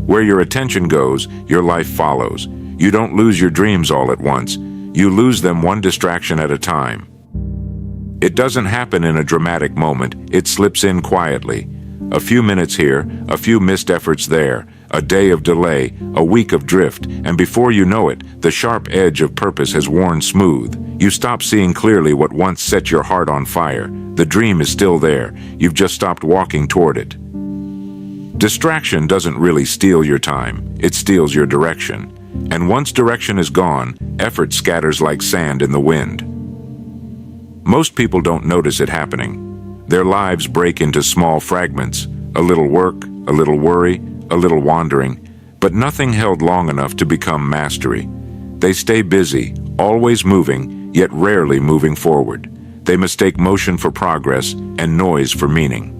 Where your attention goes, your life follows. You don't lose your dreams all at once. You lose them one distraction at a time. It doesn't happen in a dramatic moment. It slips in quietly. A few minutes here, a few missed efforts there, a day of delay, a week of drift, and before you know it, the sharp edge of purpose has worn smooth. You stop seeing clearly what once set your heart on fire. The dream is still there. You've just stopped walking toward it. Distraction doesn't really steal your time. It steals your direction. And once direction is gone, effort scatters like sand in the wind. Most people don't notice it happening. Their lives break into small fragments, a little work, a little worry, a little wandering, but nothing held long enough to become mastery. They stay busy, always moving, yet rarely moving forward. They mistake motion for progress and noise for meaning.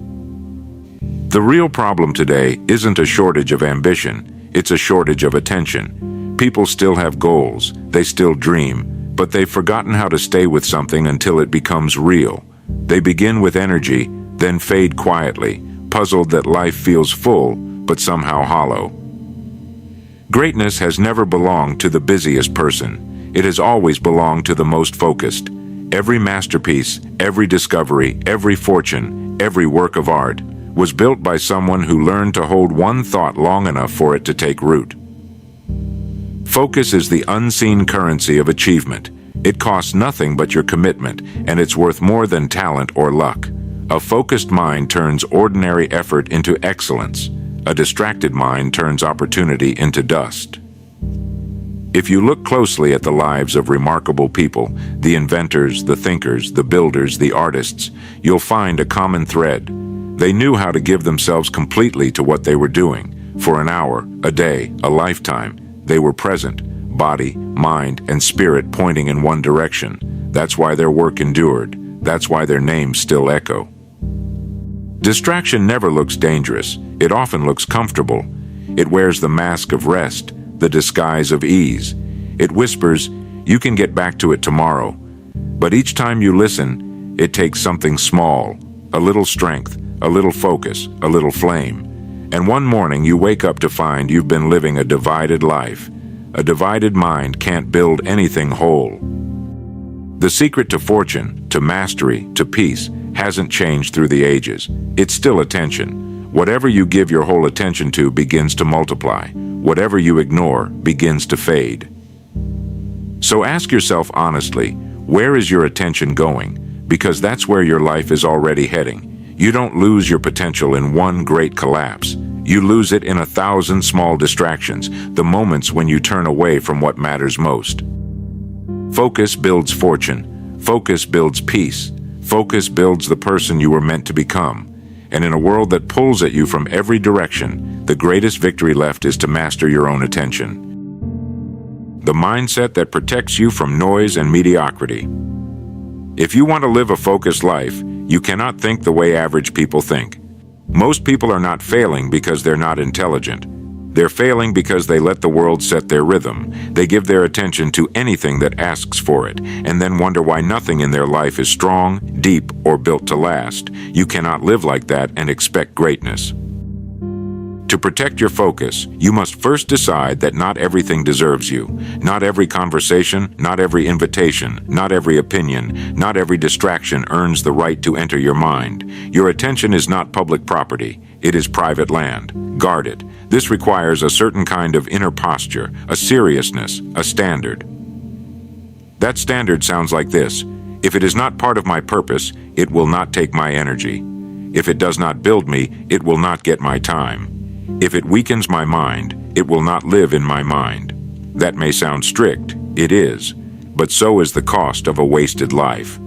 The real problem today isn't a shortage of ambition, it's a shortage of attention. People still have goals, they still dream, but they've forgotten how to stay with something until it becomes real. They begin with energy, then fade quietly, puzzled that life feels full, but somehow hollow. Greatness has never belonged to the busiest person. It has always belonged to the most focused. Every masterpiece, every discovery, every fortune, every work of art was built by someone who learned to hold one thought long enough for it to take root. Focus is the unseen currency of achievement. It costs nothing but your commitment, and it's worth more than talent or luck. A focused mind turns ordinary effort into excellence. A distracted mind turns opportunity into dust. If you look closely at the lives of remarkable people, the inventors, the thinkers, the builders, the artists, you'll find a common thread. They knew how to give themselves completely to what they were doing. For an hour, a day, a lifetime, they were present, body, mind, and spirit pointing in one direction. That's why their work endured. That's why their names still echo. Distraction never looks dangerous. It often looks comfortable. It wears the mask of rest, the disguise of ease. It whispers, you can get back to it tomorrow. But each time you listen, it takes something small, a little strength, a little focus, a little flame. And one morning you wake up to find you've been living a divided life. A divided mind can't build anything whole. The secret to fortune, to mastery, to peace hasn't changed through the ages. It's still attention. Whatever you give your whole attention to begins to multiply. Whatever you ignore begins to fade. So ask yourself honestly, where is your attention going? Because that's where your life is already heading. You don't lose your potential in one great collapse. You lose it in 1,000 small distractions, the moments when you turn away from what matters most. Focus builds fortune. Focus builds peace. Focus builds the person you were meant to become. And in a world that pulls at you from every direction, the greatest victory left is to master your own attention. The mindset that protects you from noise and mediocrity. If you want to live a focused life, you cannot think the way average people think. Most people are not failing because they're not intelligent. They're failing because they let the world set their rhythm. They give their attention to anything that asks for it, and then wonder why nothing in their life is strong, deep, or built to last. You cannot live like that and expect greatness. To protect your focus, you must first decide that not everything deserves you. Not every conversation, not every invitation, not every opinion, not every distraction earns the right to enter your mind. Your attention is not public property. It is private land. Guard it. This requires a certain kind of inner posture, a seriousness, a standard. That standard sounds like this. If it is not part of my purpose, it will not take my energy. If it does not build me, it will not get my time. If it weakens my mind, it will not live in my mind. That may sound strict, it is, but so is the cost of a wasted life.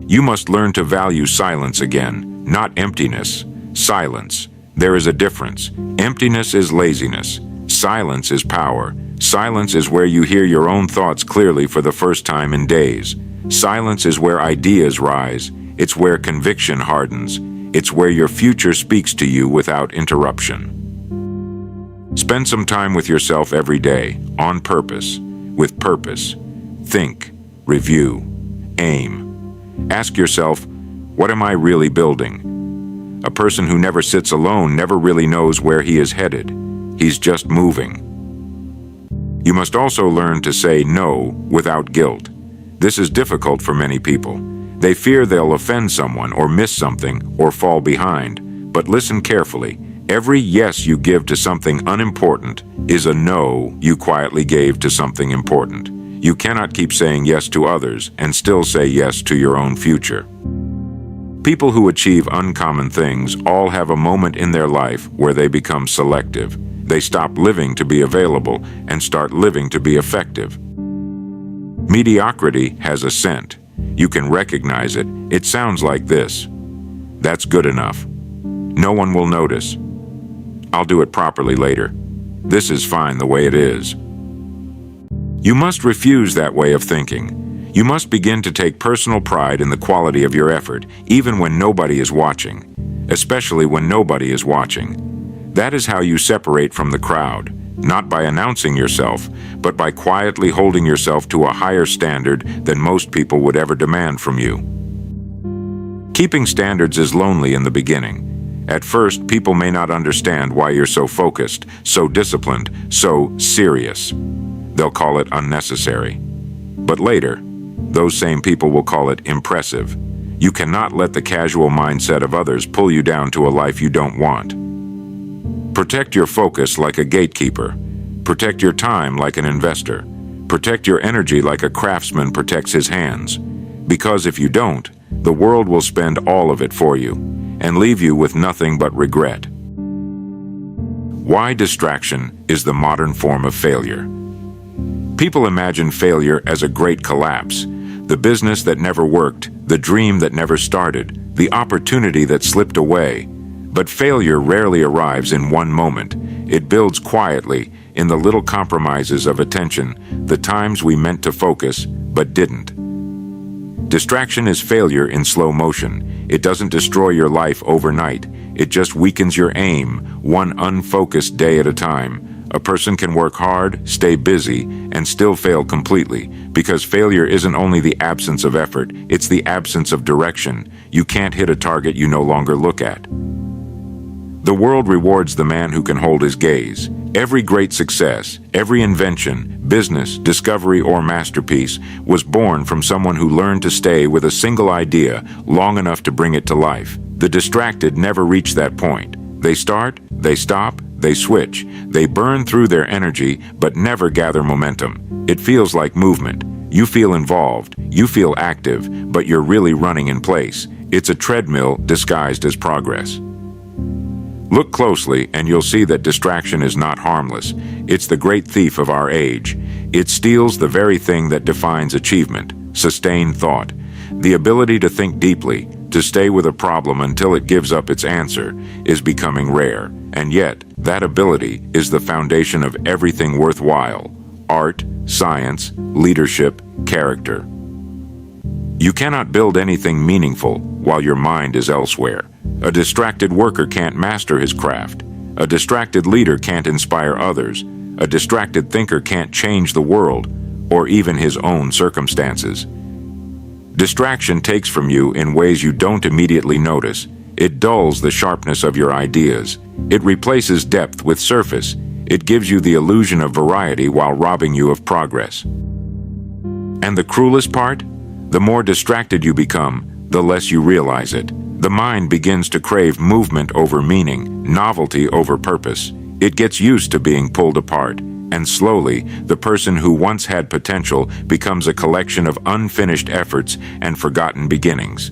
You must learn to value silence again, not emptiness. Silence. There is a difference. Emptiness is laziness. Silence is power. Silence is where you hear your own thoughts clearly for the first time in days. Silence is where ideas rise. It's where conviction hardens. It's where your future speaks to you without interruption. Spend some time with yourself every day, on purpose, with purpose. Think, review, aim. Ask yourself, what am I really building? A person who never sits alone never really knows where he is headed. he's just moving. You must also learn to say no without guilt. This is difficult for many people. They fear they'll offend someone or miss something or fall behind. But listen carefully. Every yes you give to something unimportant is a no you quietly gave to something important. You cannot keep saying yes to others and still say yes to your own future. People who achieve uncommon things all have a moment in their life where they become selective. They stop living to be available and start living to be effective. Mediocrity has a scent. You can recognize it. It sounds like this. That's good enough. No one will notice. I'll do it properly later. This is fine the way it is. You must refuse that way of thinking. You must begin to take personal pride in the quality of your effort, even when nobody is watching, especially when nobody is watching. That is how you separate from the crowd, not by announcing yourself, but by quietly holding yourself to a higher standard than most people would ever demand from you. Keeping standards is lonely in the beginning. At first, people may not understand why you're so focused, so disciplined, so serious. They'll call it unnecessary. But later, those same people will call it impressive. You cannot let the casual mindset of others pull you down to a life you don't want. Protect your focus like a gatekeeper. Protect your time like an investor. Protect your energy like a craftsman protects his hands. Because if you don't, the world will spend all of it for you and leave you with nothing but regret. Why distraction is the modern form of failure. People imagine failure as a great collapse, the business that never worked, the dream that never started, the opportunity that slipped away. But failure rarely arrives in one moment. It builds quietly in the little compromises of attention, the times we meant to focus but didn't. Distraction is failure in slow motion. It doesn't destroy your life overnight. It just weakens your aim, one unfocused day at a time. A person can work hard, stay busy, and still fail completely, because failure isn't only the absence of effort, it's the absence of direction. You can't hit a target you no longer look at. The world rewards the man who can hold his gaze. Every great success, every invention, business, discovery, or masterpiece was born from someone who learned to stay with a single idea long enough to bring it to life. The distracted never reach that point. They start, they stop, they switch. They burn through their energy, but never gather momentum. It feels like movement. You feel involved, you feel active, but you're really running in place. It's a treadmill disguised as progress. Look closely and you'll see that distraction is not harmless. It's the great thief of our age. It steals the very thing that defines achievement, sustained thought. The ability to think deeply, to stay with a problem until it gives up its answer, is becoming rare. And yet, that ability is the foundation of everything worthwhile: art, science, leadership, character. You cannot build anything meaningful while your mind is elsewhere. A distracted worker can't master his craft. A distracted leader can't inspire others. A distracted thinker can't change the world, or even his own circumstances. Distraction takes from you in ways you don't immediately notice. It dulls the sharpness of your ideas. It replaces depth with surface. It gives you the illusion of variety while robbing you of progress. And the cruelest part? The more distracted you become, the less you realize it. The mind begins to crave movement over meaning, novelty over purpose. It gets used to being pulled apart, and slowly, the person who once had potential becomes a collection of unfinished efforts and forgotten beginnings.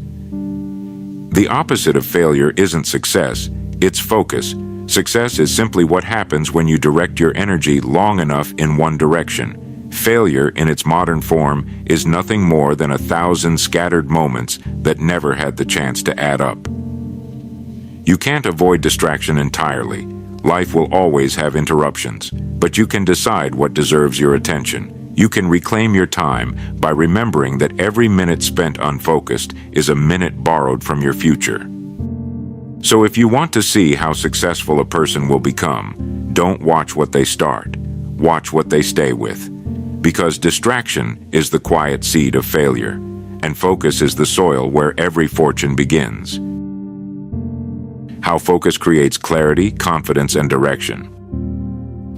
The opposite of failure isn't success, it's focus. Success is simply what happens when you direct your energy long enough in one direction. Failure, in its modern form, is nothing more than 1,000 scattered moments that never had the chance to add up. You can't avoid distraction entirely. Life will always have interruptions, but you can decide what deserves your attention. You can reclaim your time by remembering that every minute spent unfocused is a minute borrowed from your future. So if you want to see how successful a person will become, don't watch what they start. Watch what they stay with. Because distraction is the quiet seed of failure, and focus is the soil where every fortune begins. How focus creates clarity, confidence, and direction.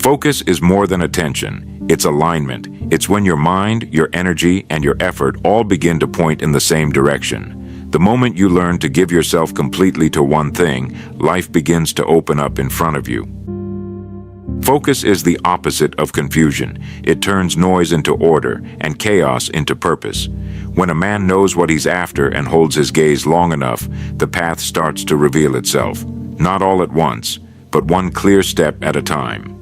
Focus is more than attention. It's alignment. It's when your mind, your energy, and your effort all begin to point in the same direction. The moment you learn to give yourself completely to one thing, life begins to open up in front of you. Focus is the opposite of confusion. It turns noise into order and chaos into purpose. When a man knows what he's after and holds his gaze long enough, the path starts to reveal itself. Not all at once, but one clear step at a time.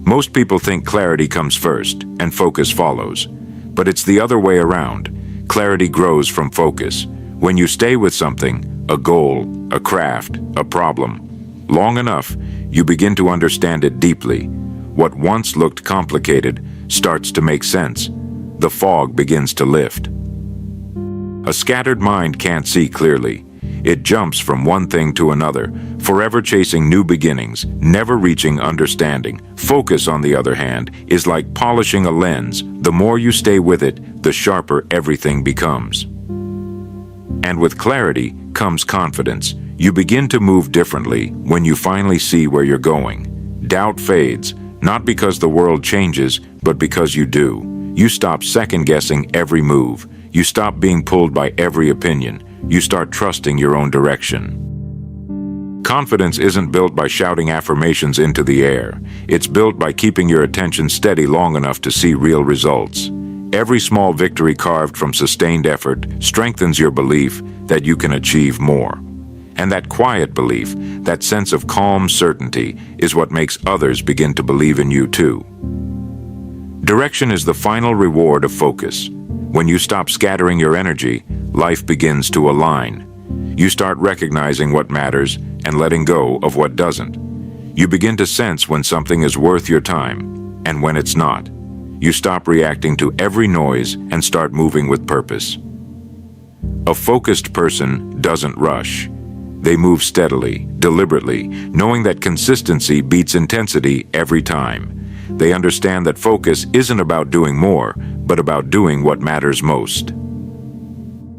Most people think clarity comes first and focus follows. But it's the other way around. Clarity grows from focus. When you stay with something, a goal, a craft, a problem, long enough, you begin to understand it deeply. What once looked complicated starts to make sense. The fog begins to lift. A scattered mind can't see clearly. It jumps from one thing to another, forever chasing new beginnings, never reaching understanding. Focus, on the other hand, is like polishing a lens. The more you stay with it, the sharper everything becomes. And with clarity comes confidence. You begin to move differently when you finally see where you're going. Doubt fades, not because the world changes, but because you do. You stop second-guessing every move. You stop being pulled by every opinion. You start trusting your own direction. Confidence isn't built by shouting affirmations into the air. It's built by keeping your attention steady long enough to see real results. Every small victory carved from sustained effort strengthens your belief that you can achieve more. And that quiet belief, that sense of calm certainty, is what makes others begin to believe in you too. Direction is the final reward of focus. When you stop scattering your energy, life begins to align. You start recognizing what matters and letting go of what doesn't. You begin to sense when something is worth your time and when it's not. You stop reacting to every noise and start moving with purpose. A focused person doesn't rush. They move steadily, deliberately, knowing that consistency beats intensity every time. They understand that focus isn't about doing more, but about doing what matters most.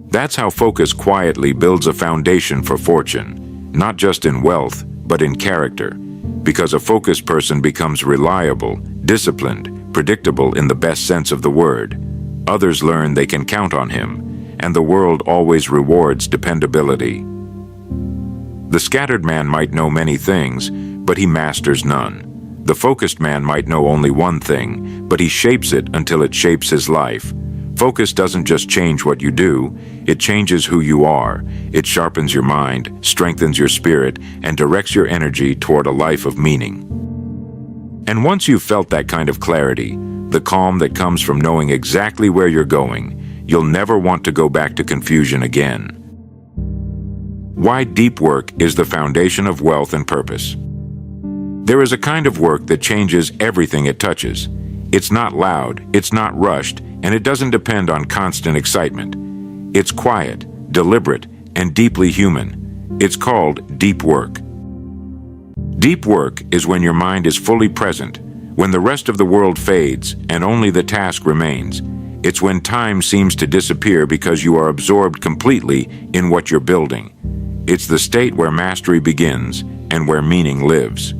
That's how focus quietly builds a foundation for fortune, not just in wealth, but in character. Because a focused person becomes reliable, disciplined, predictable in the best sense of the word. Others learn they can count on him, and the world always rewards dependability. The scattered man might know many things, but he masters none. The focused man might know only one thing, but he shapes it until it shapes his life. Focus doesn't just change what you do, it changes who you are. It sharpens your mind, strengthens your spirit, and directs your energy toward a life of meaning. And once you've felt that kind of clarity, the calm that comes from knowing exactly where you're going, you'll never want to go back to confusion again. Why deep work is the foundation of wealth and purpose. There is a kind of work that changes everything it touches. It's not loud, it's not rushed, and it doesn't depend on constant excitement. It's quiet, deliberate, and deeply human. It's called deep work. Deep work is when your mind is fully present, when the rest of the world fades and only the task remains. It's when time seems to disappear because you are absorbed completely in what you're building. It's the state where mastery begins and where meaning lives.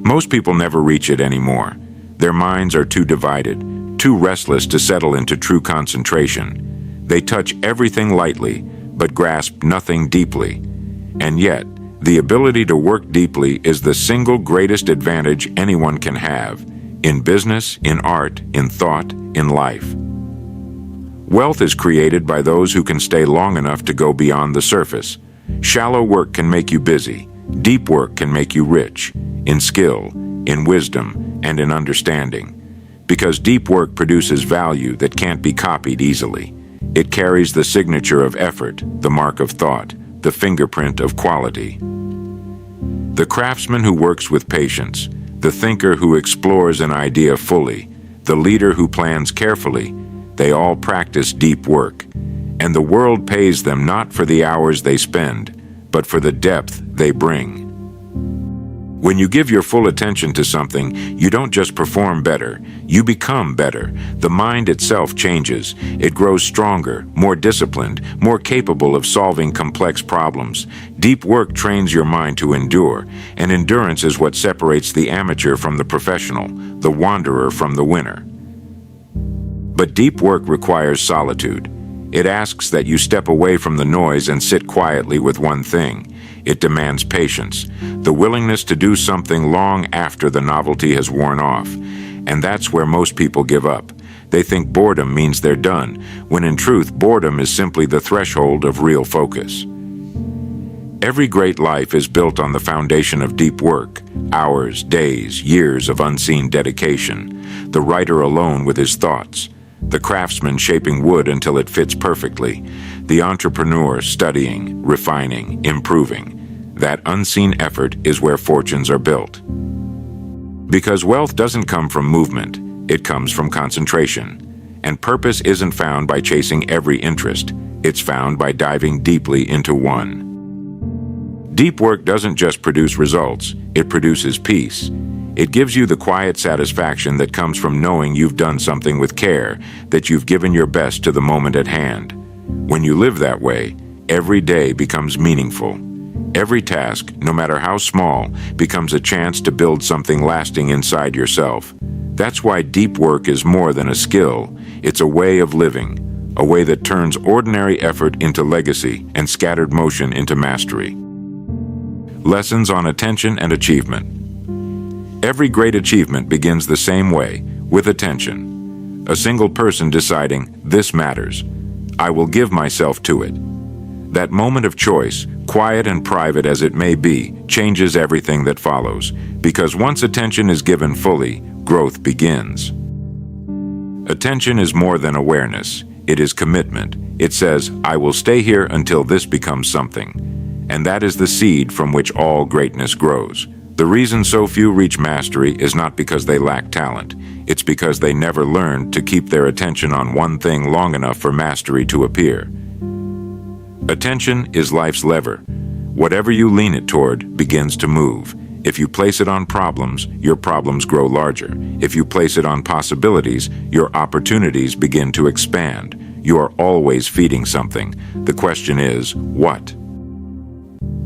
Most people never reach it anymore. Their minds are too divided, too restless to settle into true concentration. They touch everything lightly, but grasp nothing deeply. And yet, the ability to work deeply is the single greatest advantage anyone can have, in business, in art, in thought, in life. Wealth is created by those who can stay long enough to go beyond the surface. Shallow work can make you busy. Deep work can make you rich, in skill, in wisdom, and in understanding. Because deep work produces value that can't be copied easily. It carries the signature of effort, the mark of thought, the fingerprint of quality. The craftsman who works with patience, the thinker who explores an idea fully, the leader who plans carefully, they all practice deep work. And the world pays them not for the hours they spend, but for the depth they bring. When you give your full attention to something, you don't just perform better, you become better. The mind itself changes. It grows stronger, more disciplined, more capable of solving complex problems. Deep work trains your mind to endure, and endurance is what separates the amateur from the professional, the wanderer from the winner. But deep work requires solitude. It asks that you step away from the noise and sit quietly with one thing. It demands patience, the willingness to do something long after the novelty has worn off. And that's where most people give up. They think boredom means they're done, when in truth, boredom is simply the threshold of real focus. Every great life is built on the foundation of deep work, hours, days, years of unseen dedication. The writer alone with his thoughts, the craftsman shaping wood until it fits perfectly, the entrepreneur studying, refining, improving. That unseen effort is where fortunes are built. Because wealth doesn't come from movement, it comes from concentration. And purpose isn't found by chasing every interest, it's found by diving deeply into one. Deep work doesn't just produce results, it produces peace. It gives you the quiet satisfaction that comes from knowing you've done something with care, that you've given your best to the moment at hand. When you live that way, every day becomes meaningful. Every task, no matter how small, becomes a chance to build something lasting inside yourself. That's why deep work is more than a skill. It's a way of living, a way that turns ordinary effort into legacy and scattered motion into mastery. Lessons on attention and achievement. Every great achievement begins the same way, with attention. A single person deciding, this matters. I will give myself to it. That moment of choice, quiet and private as it may be, changes everything that follows. Because once attention is given fully, growth begins. Attention is more than awareness. It is commitment. It says, I will stay here until this becomes something. And that is the seed from which all greatness grows. The reason so few reach mastery is not because they lack talent. It's because they never learned to keep their attention on one thing long enough for mastery to appear. Attention is life's lever. Whatever you lean it toward begins to move. If you place it on problems, your problems grow larger. If you place it on possibilities, your opportunities begin to expand. You are always feeding something. The question is, what?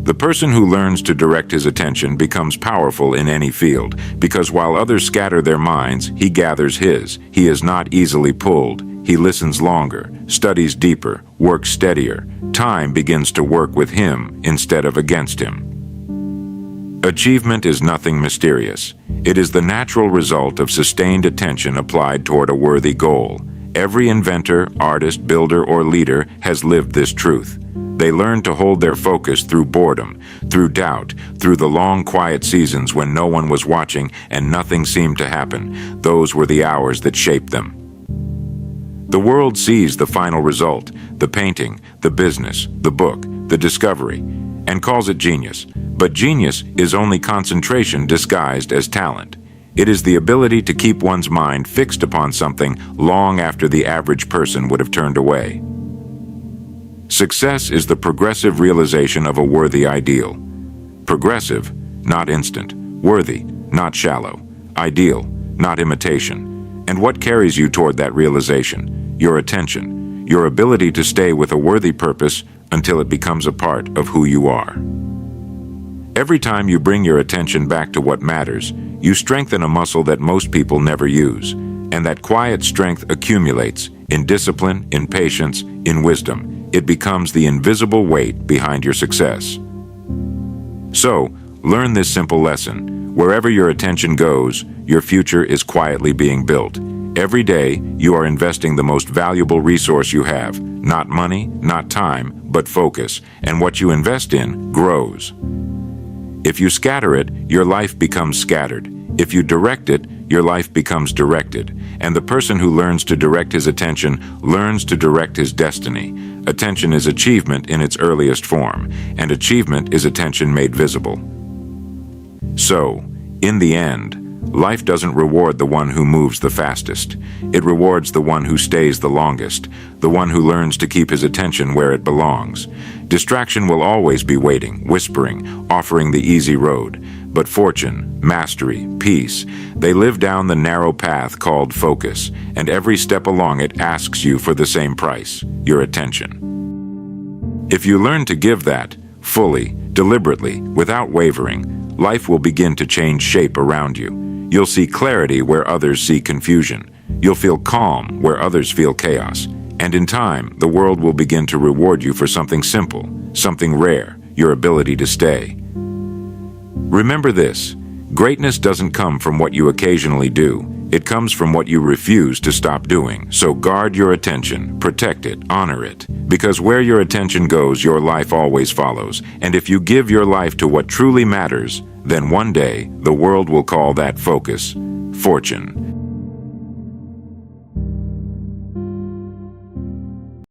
The person who learns to direct his attention becomes powerful in any field, because while others scatter their minds, he gathers his. He is not easily pulled. He listens longer, studies deeper, works steadier. Time begins to work with him instead of against him. Achievement is nothing mysterious. It is the natural result of sustained attention applied toward a worthy goal. Every inventor, artist, builder, or leader has lived this truth. They learned to hold their focus through boredom, through doubt, through the long quiet seasons when no one was watching and nothing seemed to happen. Those were the hours that shaped them. The world sees the final result, the painting, the business, the book, the discovery, and calls it genius. But genius is only concentration disguised as talent. It is the ability to keep one's mind fixed upon something long after the average person would have turned away. Success is the progressive realization of a worthy ideal. Progressive, not instant. Worthy, not shallow. Ideal, not imitation. And what carries you toward that realization? Your attention, your ability to stay with a worthy purpose until it becomes a part of who you are. Every time you bring your attention back to what matters, you strengthen a muscle that most people never use. And that quiet strength accumulates in discipline, in patience, in wisdom. It becomes the invisible weight behind your success. So, learn this simple lesson. Wherever your attention goes, your future is quietly being built. Every day, you are investing the most valuable resource you have. Not money, not time, but focus. And what you invest in grows. If you scatter it, your life becomes scattered. If you direct it, your life becomes directed. And the person who learns to direct his attention learns to direct his destiny. Attention is achievement in its earliest form, and achievement is attention made visible. So, in the end, life doesn't reward the one who moves the fastest. It rewards the one who stays the longest, the one who learns to keep his attention where it belongs. Distraction will always be waiting, whispering, offering the easy road. but fortune, mastery, peace, they live down the narrow path called focus, and every step along it asks you for the same price, your attention. If you learn to give that, fully, deliberately, without wavering, life will begin to change shape around you. You'll see clarity where others see confusion. You'll feel calm where others feel chaos. And in time, the world will begin to reward you for something simple, something rare, your ability to stay. Remember this, greatness doesn't come from what you occasionally do. It comes from what you refuse to stop doing. So guard your attention, protect it, honor it. Because where your attention goes, your life always follows. And if you give your life to what truly matters, then one day the world will call that focus fortune.